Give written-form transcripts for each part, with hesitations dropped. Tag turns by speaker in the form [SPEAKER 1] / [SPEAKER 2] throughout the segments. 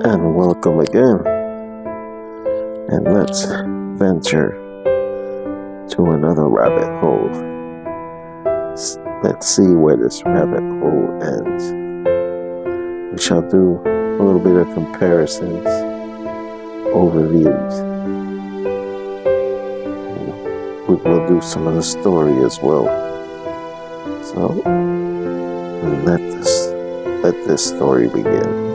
[SPEAKER 1] And welcome again. And let's venture to another rabbit hole. Let's see where this rabbit hole ends. We shall do a little bit of comparisons, overviews. We will do some of the story as well. So let this story begin.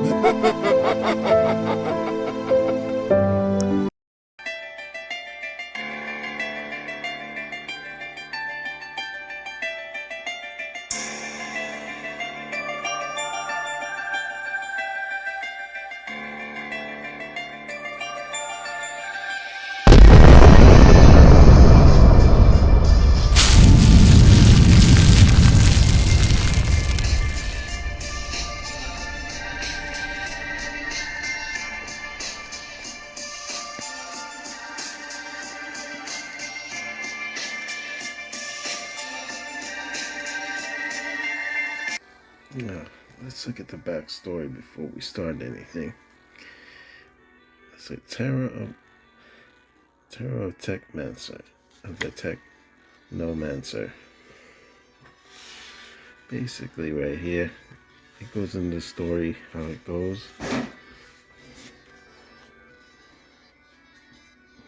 [SPEAKER 1] Now, let's look at the backstory before we start anything. It's a Terror of Techmancer, of the Technomancer. Basically, right here, it goes into the story how it goes.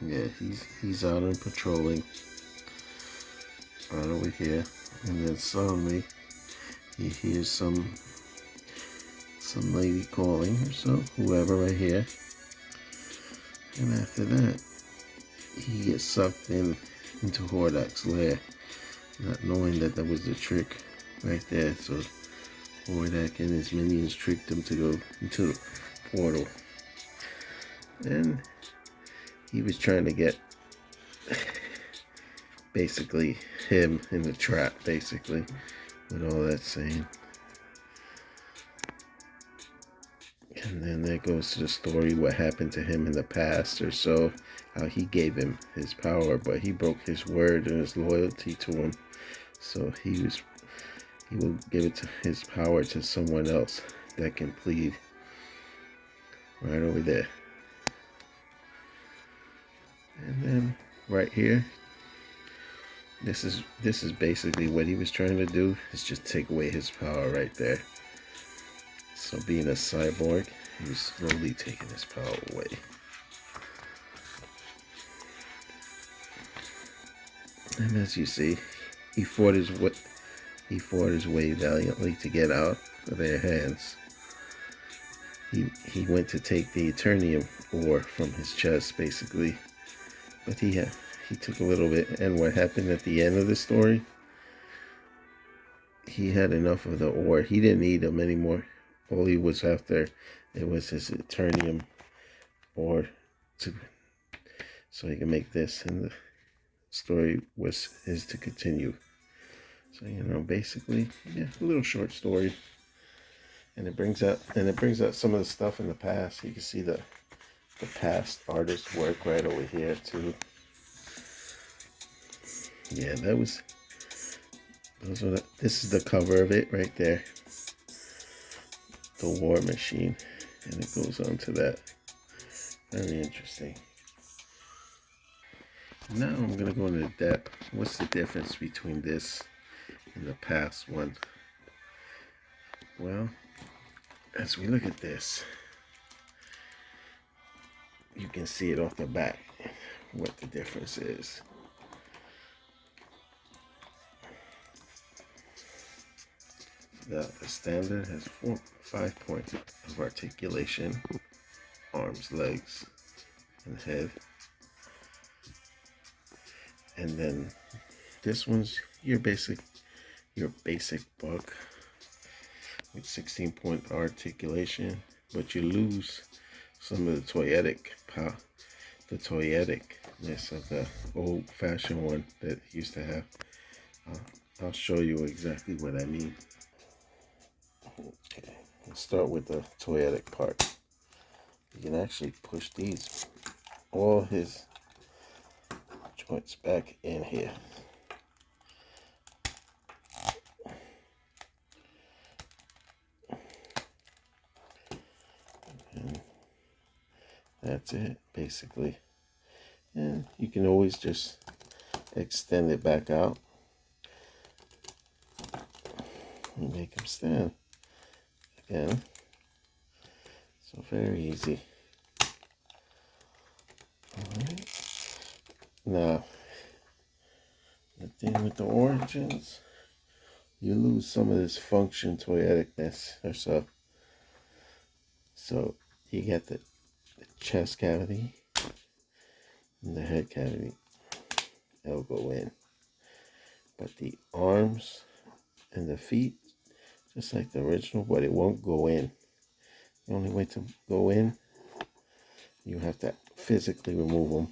[SPEAKER 1] Yeah, he's out and patrolling, right over here, and then suddenly he hears some lady calling or so, whoever right here. And after that, he gets sucked into Hordak's lair, not knowing that was the trick right there. So Hordak and his minions tricked him to go into the portal. And he was trying to get basically him in the trap, basically, with all that saying. And then there goes to the story, what happened to him in the past or so, how he gave him his power, but he broke his word and his loyalty to him. So he will give his power to someone else that can plead. Right over there. And then right here, this is basically what he was trying to do, is just take away his power right there. So being a cyborg, he was slowly taking his power away. And as you see, he fought his way valiantly to get out of their hands. He went to take the Eternium ore from his chest, basically, but he took a little bit. And what happened at the end of the story? He had enough of the ore. He didn't need them anymore. All he was after, it was his Eternium ore, so he can make this, and the story was his to continue. So, basically, yeah, a little short story, and it brings out some of the stuff in the past. You can see the past artist work right over here too. Yeah, this is the cover of it right there. The War Machine, and it goes on to that. Very interesting. Now I'm going to go into depth. What's the difference between this and the past one? Well, as we look at this, you can see it off the back what the difference is. The Extendar has 5 points of articulation, arms, legs, and head. And then this one's your basic buck with 16-point articulation, but you lose some of the toyeticness of the old-fashioned one that used to have. I'll show you exactly what I mean. Okay, let's start with the toyetic part. You can actually push all his joints back in here. And That's it, basically. And you can always just extend it back out and make them stand again. So very easy. Alright. Now, the thing with the origins, you lose some of this function toyeticness or so. So you get the chest cavity and the head cavity. It'll go in. But the arms and the feet, just like the original, but it won't go in. The only way to go in, you have to physically remove them.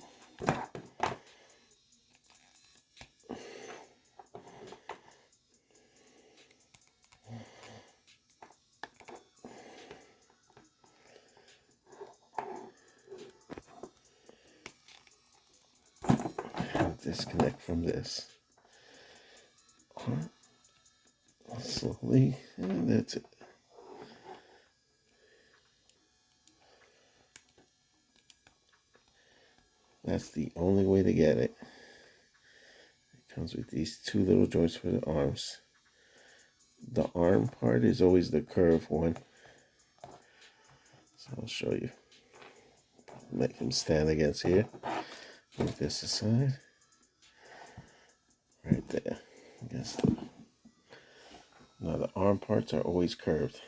[SPEAKER 1] Disconnect from this. Slowly, and that's it. That's the only way to get it. It comes with these two little joints for the arms. The arm part is always the curved one. So I'll show you. Make him stand against here. Move this aside. Right there. Now the arm parts are always curved.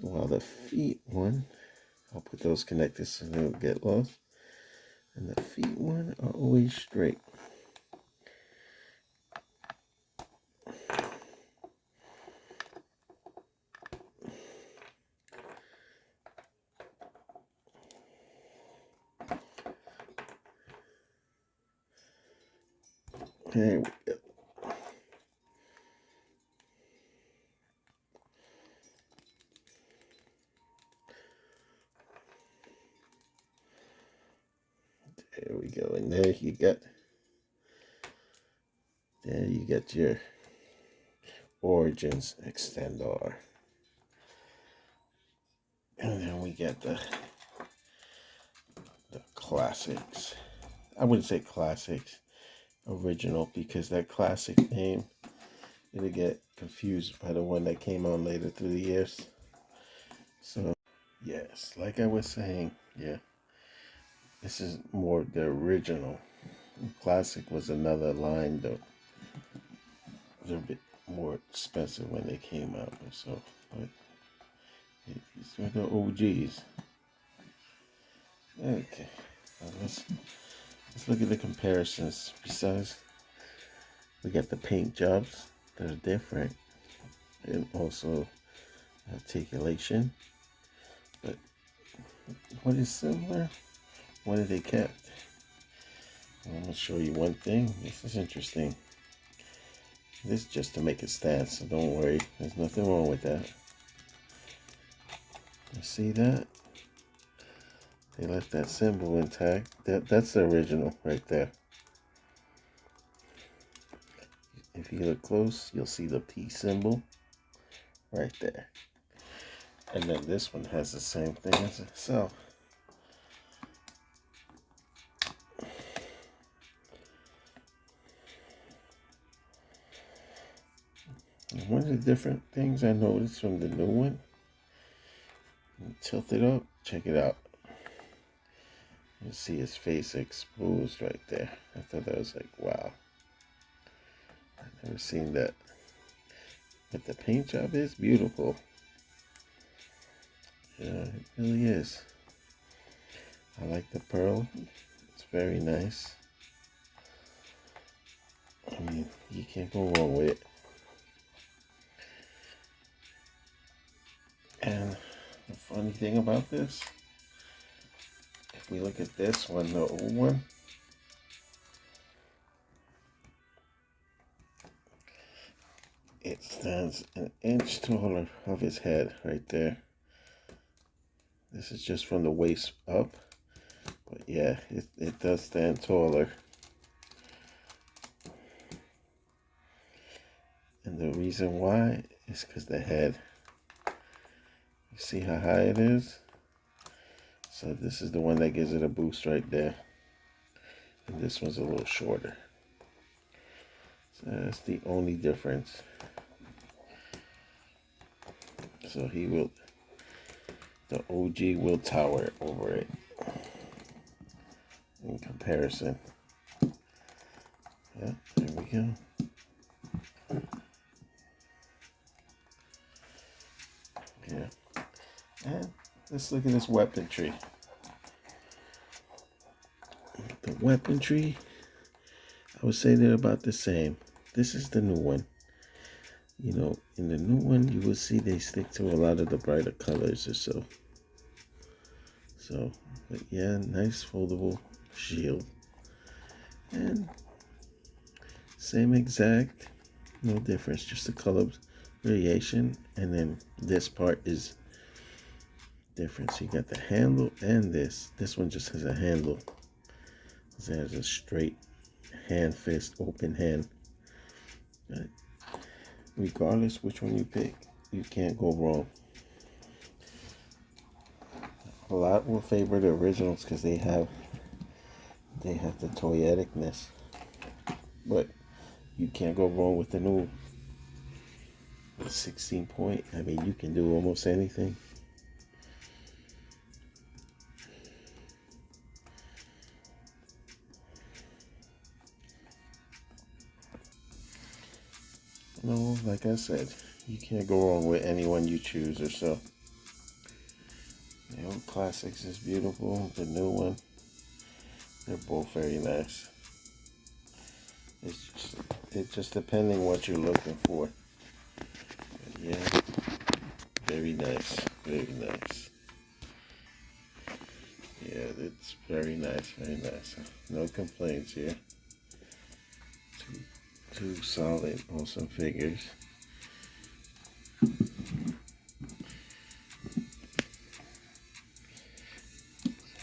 [SPEAKER 1] While the feet one, I'll put those connected so they don't get lost. And the feet one are always straight. There we go. There we go. And there you get your origins extendar. And then we get the classics. I wouldn't say classics, original, because that classic name, it'll get confused by the one that came on later through the years. So, yes, like I was saying, yeah, this is more the original. Classic was another line, though. They're a bit more expensive when they came out, or so, but these were the OGs. Okay, now let's look at the comparisons. Besides, we got the paint jobs that are different, and also articulation. But what is similar? What have they kept? I'm going to show you one thing. This is interesting. This is just to make it stand, so don't worry. There's nothing wrong with that. You see that? They left that symbol intact. That's the original right there. If you look close, you'll see the P symbol right there. And then this one has the same thing as itself. And one of the different things I noticed from the new one, tilt it up, check it out. You see his face exposed right there. I thought that was like, wow. I've never seen that. But the paint job is beautiful. Yeah, it really is. I like the pearl. It's very nice. I mean, you can't go wrong with it. And the funny thing about this, if we look at this one, the old one, it stands an inch taller of his head right there. This is just from the waist up, but yeah, it does stand taller. And the reason why is because the head See how high it is? So this is the one that gives it a boost right there. And this one's a little shorter. So that's the only difference. So the OG will tower over it in comparison. Yeah, there we go. Yeah. And let's look at this weaponry. The weaponry, I would say they're about the same. This is the new one. You know, in the new one, you will see they stick to a lot of the brighter colors or so. So, but yeah, nice foldable shield. And same exact, no difference, just the color variation. And then this part is different. So you got the handle and this. This one just has a handle. It has a straight hand, fist, open hand. But regardless which one you pick, you can't go wrong. A lot will favor the originals because they have the toyeticness, but you can't go wrong with the new 16 point. I mean, you can do almost anything. No, like I said, you can't go wrong with any one you choose or so. The old classics is beautiful. The new one, they're both very nice. It's just depending what you're looking for. But yeah, very nice, very nice. Yeah, it's very nice, very nice. No complaints here. Two solid, awesome figures.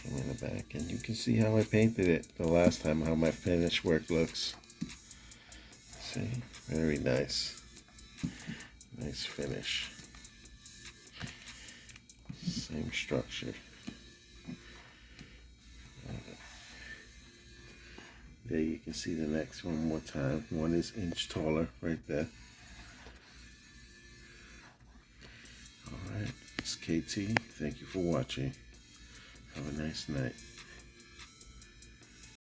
[SPEAKER 1] In the back, and you can see how I painted it the last time, how my finished work looks. See, very nice. Nice finish. Same structure. There you can see the next one more time. One is inch taller right there. Alright, it's KT. Thank you for watching. Have a nice night.